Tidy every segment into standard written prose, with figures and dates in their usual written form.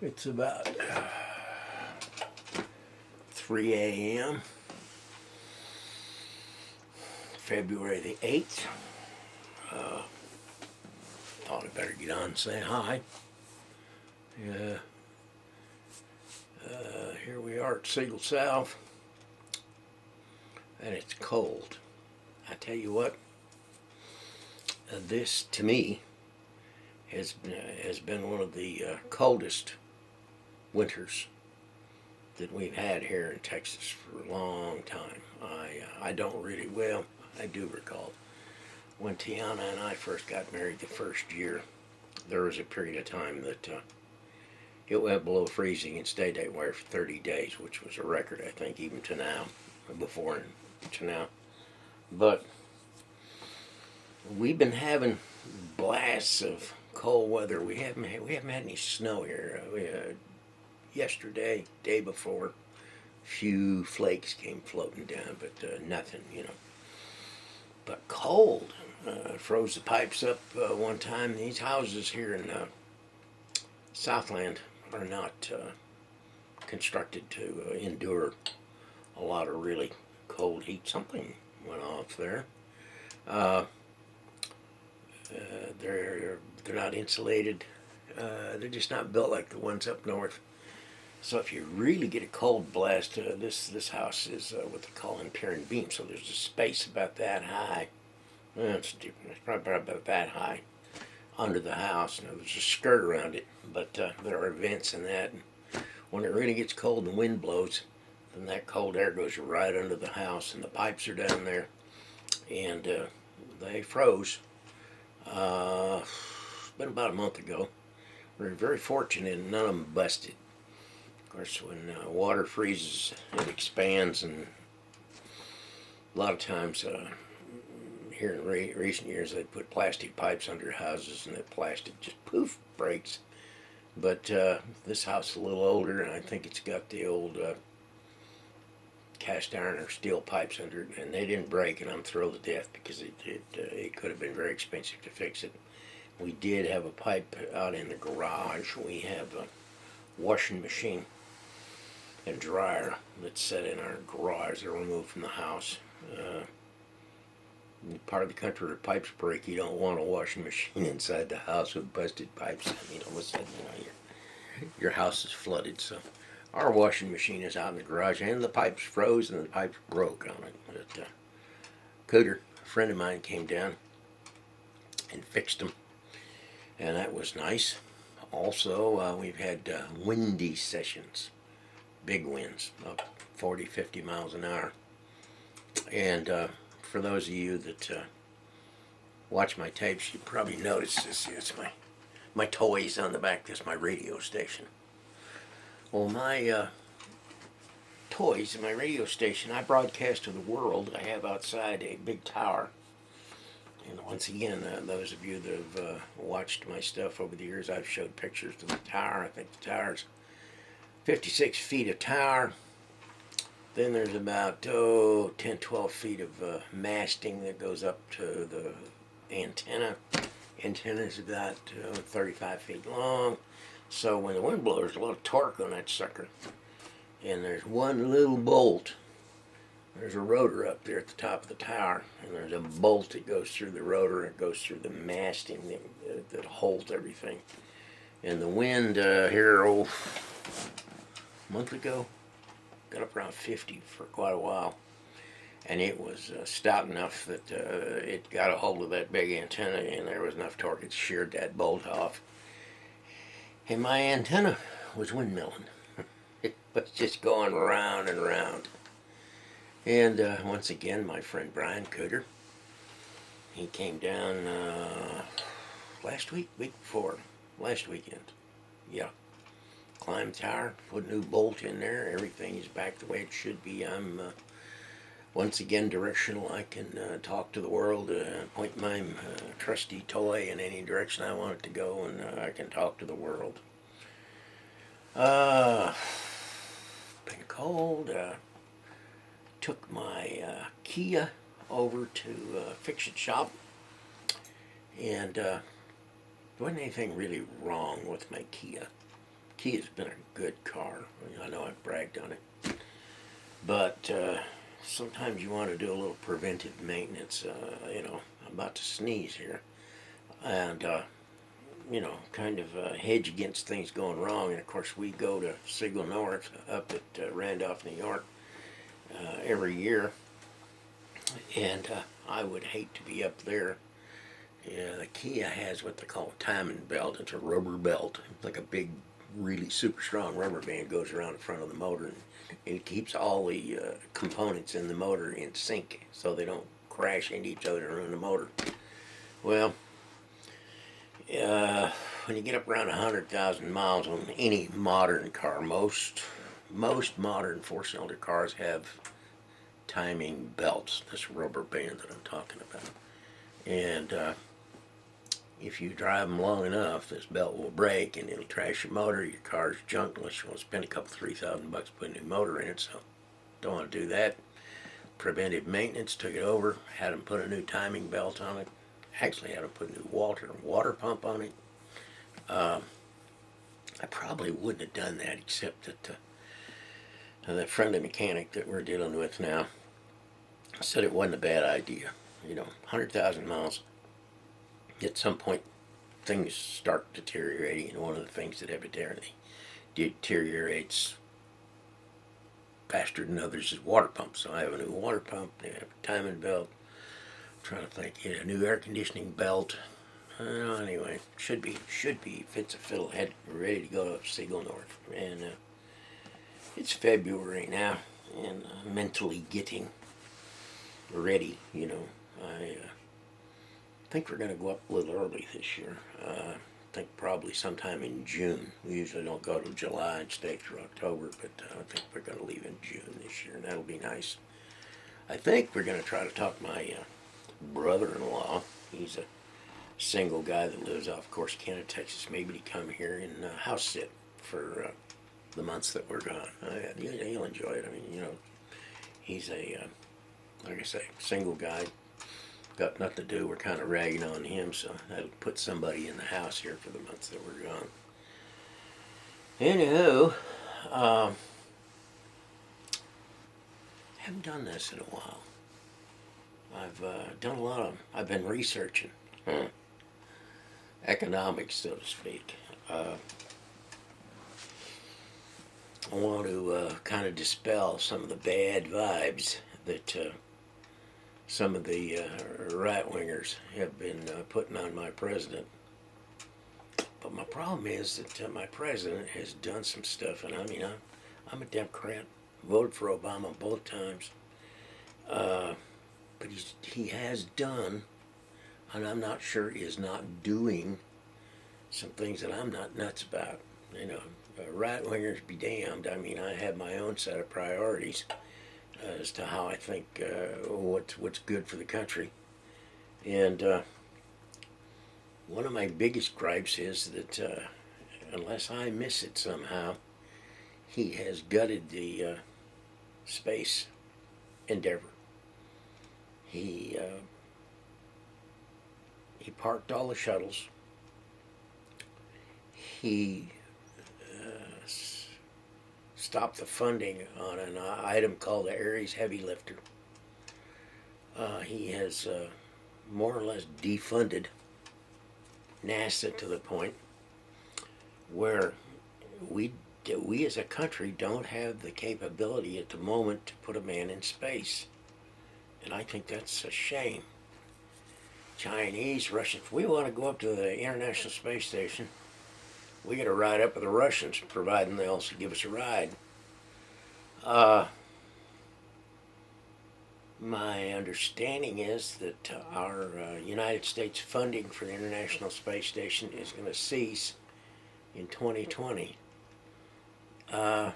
It's about 3 a.m. February the 8th. Thought I'd better get on and say hi. Yeah. Here we are at Siegel South, and it's cold. I tell you what, this to me has been one of the coldest winters that we've had here in Texas for a long time. I don't really, well, I do recall when Tiana and I first got married the first year, there was a period of time that it went below freezing and stayed that way for 30 days, which was a record, I think, even to now, before and to now. But we've been having blasts of cold weather. We haven't had any snow here. Yesterday, day before, few flakes came floating down, but nothing, you know. But cold. Froze the pipes up one time. These houses here in Southland are not constructed to endure a lot of really cold heat. Something went off there. They're not insulated. They're just not built like the ones up north. So if you really get a cold blast, this house is what they call in beam. So there's a space about that high. It's probably about that high under the house. Now there's a skirt around it, but there are vents in that. And when it really gets cold and the wind blows, then that cold air goes right under the house, and the pipes are down there, and they froze. It's been about a month ago. We were very fortunate, and none of them busted. Of course, when water freezes, it expands, and a lot of times here in recent years, they put plastic pipes under houses, and that plastic just poof breaks. But this house is a little older, and I think it's got the old cast iron or steel pipes under it, and they didn't break, and I'm thrilled to death because it could have been very expensive to fix it. We did have a pipe out in the garage. We have a washing machine and dryer that's set in our garage. They're removed from the house. Part of the country where pipes break, you don't want a washing machine inside the house with busted pipes. I mean, all of a sudden, your house is flooded. So our washing machine is out in the garage, and the pipes froze and the pipes broke on it. But Cooter, a friend of mine, came down and fixed them, and that was nice. Also, we've had windy sessions, big winds, up 40, 50 miles an hour. And for those of you that watch my tapes, you probably noticed this. It's my toys on the back. This is my radio station. Well, my toys and my radio station, I broadcast to the world. I have outside a big tower. And once again, those of you that have watched my stuff over the years, I've showed pictures of the tower. I think the tower's 56 feet of tower. Then there's about 10, 12 feet of masting that goes up to the antenna. Antenna is about 35 feet long. So when the wind blows, there's a lot of torque on that sucker. And there's one little bolt. There's a rotor up there at the top of the tower, and there's a bolt that goes through the rotor and goes through the masting that holds everything. And the wind here, a month ago, got up around 50 for quite a while, and it was stout enough that it got a hold of that big antenna, and there was enough torque it sheared that bolt off. And my antenna was windmilling. It was just going round and round. And once again, my friend Brian Cooter, he came down last weekend. Yeah. Climbed tower, put a new bolt in there. Everything is back the way it should be. I'm once again directional. I can talk to the world, point my trusty toy in any direction I want it to go, and I can talk to the world. Been cold. Took my Kia over to Fix It Shop, and there wasn't anything really wrong with my Kia. Kia's been a good car. I know I've bragged on it, but sometimes you want to do a little preventive maintenance. I'm about to sneeze here, and kind of hedge against things going wrong. And of course, we go to Siegel North up at Randolph, New York, every year, and I would hate to be up there. Yeah, the Kia has what they call a timing belt. It's a rubber belt. It's like a big, really super strong rubber band goes around the front of the motor, and it keeps all the components in the motor in sync so they don't crash into each other and ruin the motor. Well, when you get up around 100,000 miles on any modern car, most modern four-cylinder cars have timing belts, this rubber band that I'm talking about. And if you drive them long enough, this belt will break and it'll trash your motor. Your car's junk unless you want to spend a couple $3,000 putting a new motor in it. So don't want to do that. Preventive maintenance, took it over, had them put a new timing belt on it. Actually had them put a new water pump on it. I probably wouldn't have done that except that that friendly mechanic that we're dealing with now said it wasn't a bad idea. 100,000 miles. At some point, things start deteriorating, and one of the things that evidently deteriorates faster than others is water pumps. So I have a new water pump, I have a timing belt. I'm trying to think, a new air conditioning belt. Anyway, should be fits a fiddlehead. We're ready to go to Siegel North, and it's February now, and mentally getting ready. I think we're going to go up a little early this year. I think probably sometime in June. We usually don't go to July and stay through October, but I think we're going to leave in June this year, and that'll be nice. I think we're going to try to talk my brother-in-law. He's a single guy that lives off Corsicana, Texas. Maybe to come here and house sit for the months that we're gone. He'll enjoy it. I mean, he's a, like I say, single guy. Got nothing to do. We're kind of ragging on him, so that'll put somebody in the house here for the months that we're gone. Anywho, haven't done this in a while. I've done a lot of. I've been researching economics, so to speak. I want to kind of dispel some of the bad vibes that some of the right-wingers have been putting on my president. But my problem is that my president has done some stuff, and I mean, I'm a Democrat, voted for Obama both times, but he has done, and I'm not sure is not doing, some things that I'm not nuts about. Right-wingers be damned. I mean, I have my own set of priorities as to how I think what's good for the country. And one of my biggest gripes is that unless I miss it somehow, he has gutted the space endeavor. He parked all the shuttles. He stopped the funding on an item called the Ares Heavy Lifter. He has more or less defunded NASA to the point where we as a country don't have the capability at the moment to put a man in space. And I think that's a shame. Chinese, Russians, if we want to go up to the International Space Station, we got to ride up with the Russians, providing they also give us a ride. My understanding is that our United States funding for the International Space Station is going to cease in 2020. I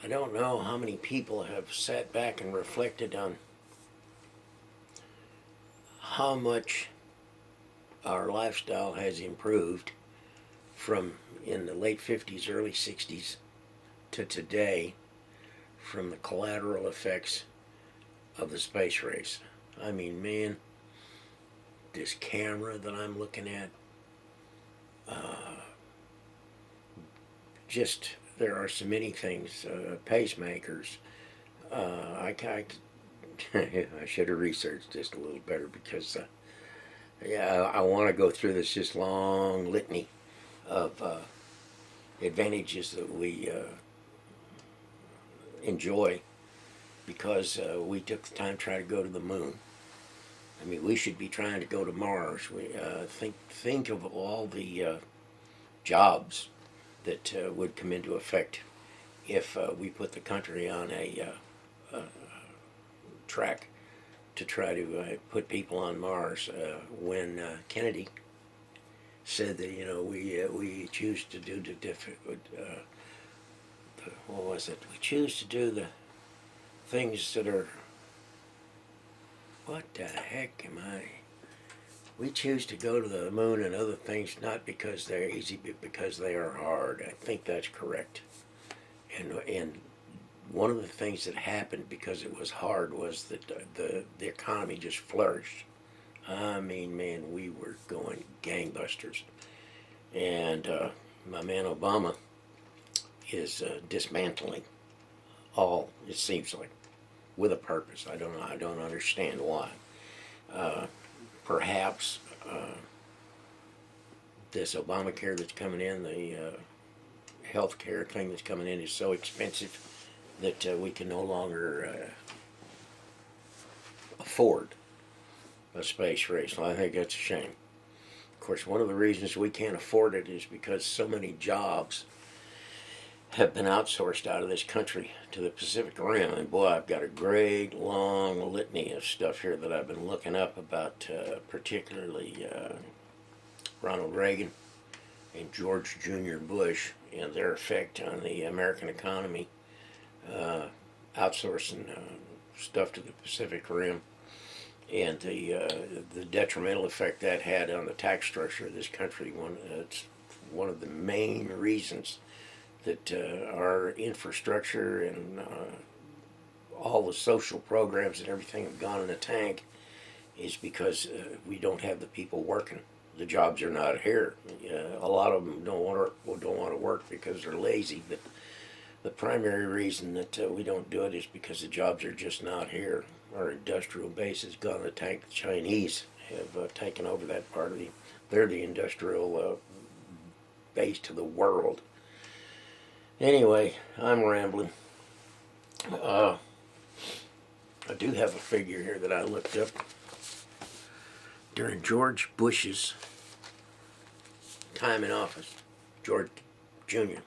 don't know how many people have sat back and reflected on how much our lifestyle has improved from in the late 50s, early 60s to today from the collateral effects of the space race. I mean, man, this camera that I'm looking at, Just there are so many things, pacemakers. I should have researched this a little better because yeah, I want to go through this long litany of advantages that we enjoy because we took the time to try to go to the moon. I mean, we should be trying to go to Mars. We think of all the jobs that would come into effect if we put the country on a track to try to put people on Mars. When Kennedy said that we choose to do what was it? We choose to do the things that are, what the heck am I? We choose to go to the moon and other things not because they're easy, but because they are hard. I think that's correct. And one of the things that happened because it was hard was that the economy just flourished. I mean, man, we were going gangbusters. And my man Obama is dismantling all, it seems like, with a purpose. I don't know. I don't understand why. Perhaps this Obamacare that's coming in, the health care thing that's coming in is so expensive that we can no longer afford a space race. Well, I think that's a shame. Of course, one of the reasons we can't afford it is because so many jobs have been outsourced out of this country to the Pacific Rim. And boy, I've got a great long litany of stuff here that I've been looking up about, particularly Ronald Reagan and George Jr. Bush and their effect on the American economy, outsourcing stuff to the Pacific Rim, and the detrimental effect that had on the tax structure of this country. It's one of the main reasons that our infrastructure and all the social programs and everything have gone in the tank is because we don't have the people working. The jobs are not here. A lot of them don't want to work because they're lazy. But the primary reason that we don't do it is because the jobs are just not here. Our industrial base has gone in the tank. The Chinese have taken over that part of they're the industrial base to the world. Anyway, I'm rambling. I do have a figure here that I looked up. During George Bush's time in office, George Jr.,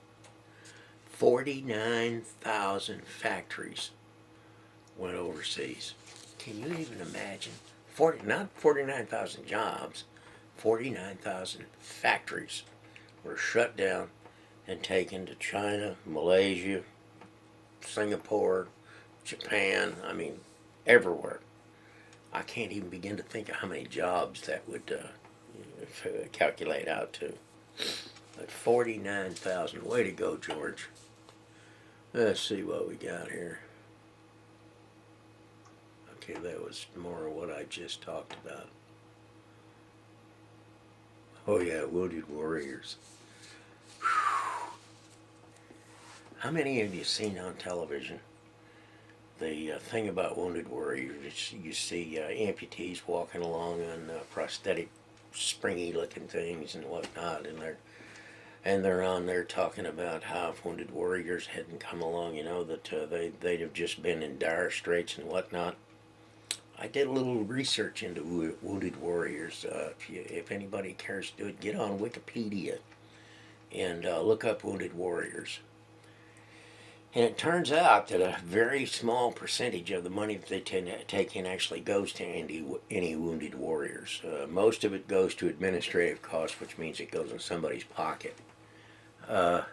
49,000 factories went overseas. Can you even imagine? Not 49,000 jobs, 49,000 factories were shut down and taken to China, Malaysia, Singapore, Japan, I mean, everywhere. I can't even begin to think of how many jobs that would calculate out to. But 49,000, way to go, George. Let's see what we got here. Okay, that was more of what I just talked about. Oh yeah, Wounded Warriors. How many have you seen on television the thing about Wounded Warriors? You see amputees walking along on prosthetic, springy-looking things and whatnot, and they're on there talking about how if Wounded Warriors hadn't come along, that they'd have just been in dire straits and whatnot. I did a little research into Wounded Warriors. If anybody cares to do it, get on Wikipedia and look up Wounded Warriors. And it turns out that a very small percentage of the money that they take in actually goes to any wounded warriors. Most of it goes to administrative costs, which means it goes in somebody's pocket. I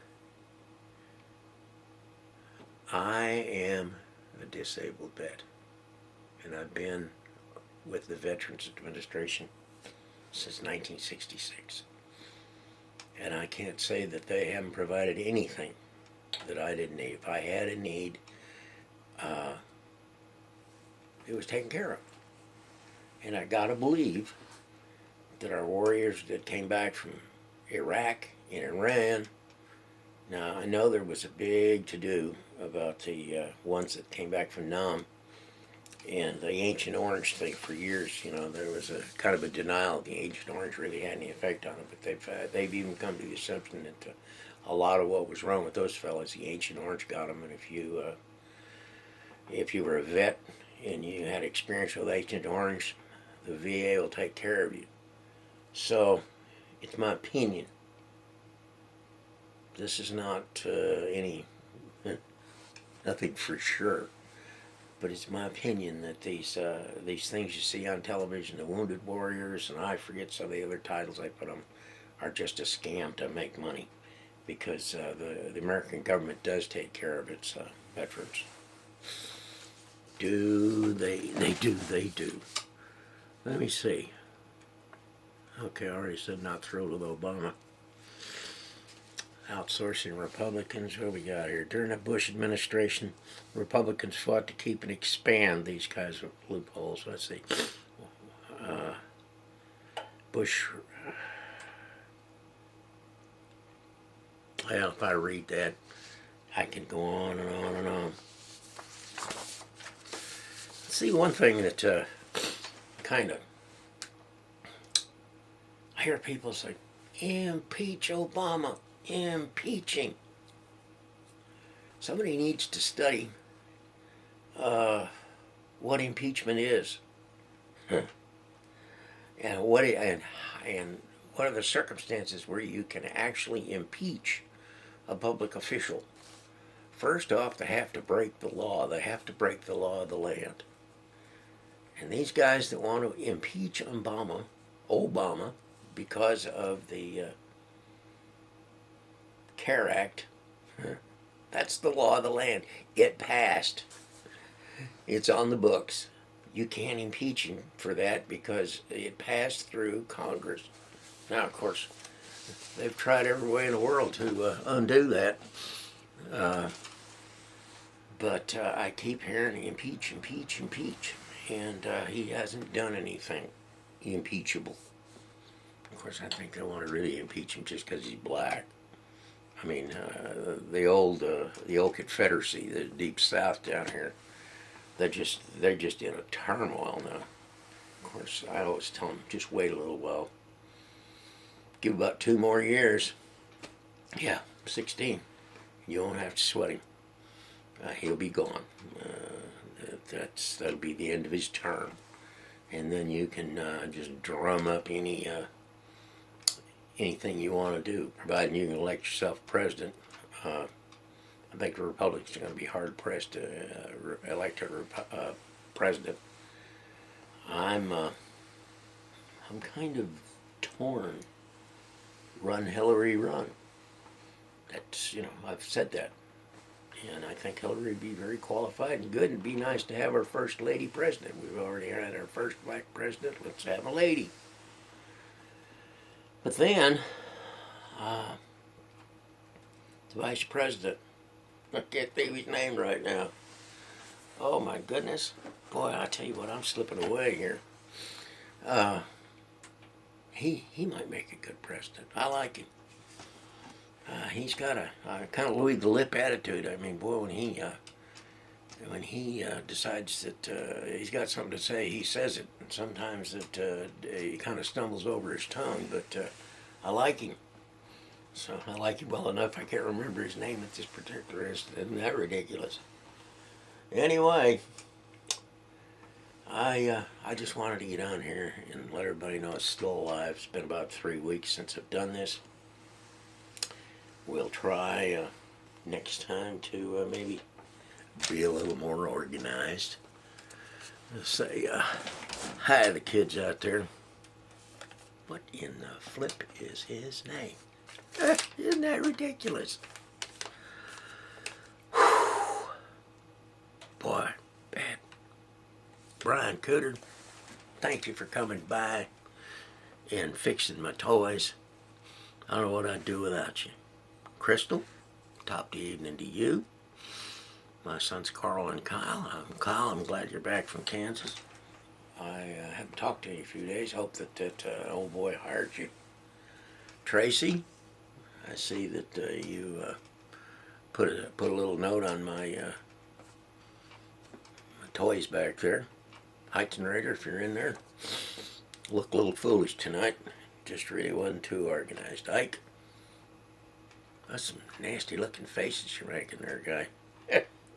am a disabled vet, and I've been with the Veterans Administration since 1966. And I can't say that they haven't provided anything that I didn't need. If I had a need, it was taken care of. And I gotta believe that our warriors that came back from Iraq and Iran. Now, I know there was a big to-do about the ones that came back from Nam and the Ancient Orange thing for years. You know, there was a kind of a denial the Ancient Orange really had any effect on it, but they've even come to the assumption that a lot of what was wrong with those fellas, the Ancient Orange got them, and if you were a vet and you had experience with Agent Orange, the VA will take care of you. So, it's my opinion. This is not nothing for sure, but it's my opinion that these things you see on television, the Wounded Warriors, and I forget some of the other titles I put them, are just a scam to make money, because the American government does take care of its veterans. They do. Let me see. Okay, I already said not thrilled with Obama. Outsourcing Republicans. What do we got here? During the Bush administration, Republicans fought to keep and expand these kinds of loopholes. Let's see. Bush. Well, if I read that, I can go on and on and on. See, one thing that kind of, I hear people say, impeach Obama, impeaching. Somebody needs to study what impeachment is, and what are the circumstances where you can actually impeach a public official. First off, they have to break the law. They have to break the law of the land. And these guys that want to impeach Obama, because of the CARE Act, that's the law of the land. It passed. It's on the books. You can't impeach him for that because it passed through Congress. Now, of course, they've tried every way in the world to undo that. But I keep hearing impeach. And he hasn't done anything impeachable. Of course, I think they want to really impeach him just because he's black. I mean, the old Confederacy, the Deep South down here, they're just in a turmoil now. Of course, I always tell them, just wait a little while. Give about 2 more years. Yeah, 16. You won't have to sweat him. He'll be gone. That'll be the end of his term, and then you can just drum up anything you want to do, providing you can elect yourself president. I think the Republicans are going to be hard pressed to elect a president. I'm kind of torn. Run, Hillary, run. That's, I've said that. And I think Hillary would be very qualified and good. It'd be nice to have our first lady president. We've already had our first black president. Let's have a lady. But then, the vice president, I can't think of his name right now. Oh my goodness. Boy, I tell you what, I'm slipping away here. He might make a good president. I like him. He's got a kind of Louis the Lip attitude. I mean, boy, when he decides that he's got something to say, he says it. And sometimes he kind of stumbles over his tongue, but I like him. So I like him well enough. I can't remember his name at this particular instant. Isn't that ridiculous? Anyway, I just wanted to get on here and let everybody know it's still alive. It's been about 3 weeks since I've done this. We'll try next time to maybe be a little more organized. Let's say hi to the kids out there. What in the flip is his name? Isn't that ridiculous? Whew. Boy, bad. Brian Cooter, thank you for coming by and fixing my toys. I don't know what I'd do without you. Crystal, top of the evening to you. My sons Carl and Kyle. I'm Kyle. I'm glad you're back from Kansas. I haven't talked to you in a few days. Hope that old boy hired you. Tracy, I see that you put a little note on my toys back there. Heightenrader, if you're in there. Look a little foolish tonight. Just really wasn't too organized. Ike, that's some nasty looking faces you're making there, guy.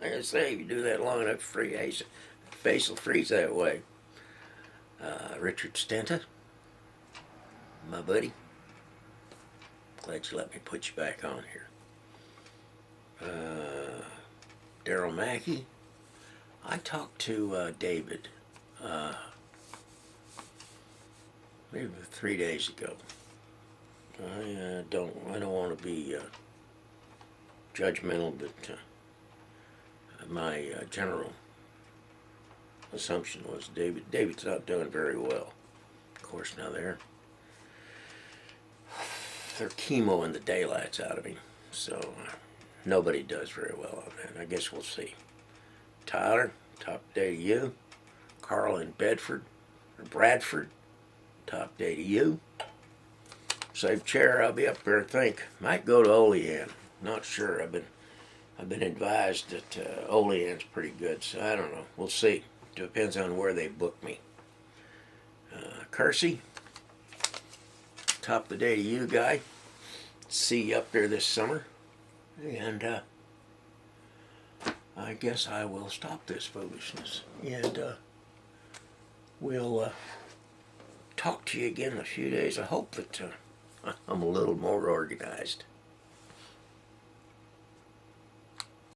Like I say, if you do that long enough, face will freeze that way. Richard Stenta, my buddy. Glad you let me put you back on here. Daryl Mackey. I talked to David maybe 3 days ago. I don't want to be judgmental, but my general assumption was David's not doing very well. Of course, now they're chemoing the daylights out of him, so nobody does very well on that. I guess we'll see. Tyler, top day to you. Carl in Bradford, top day to you. Safe chair, I'll be up there, I think. Might go to Olean. Not sure. I've been advised that Olean's pretty good, so I don't know. We'll see. Depends on where they book me. Kersey, top of the day to you, guy. See you up there this summer. And I guess I will stop this foolishness. And we'll talk to you again in a few days. I hope that I'm a little more organized.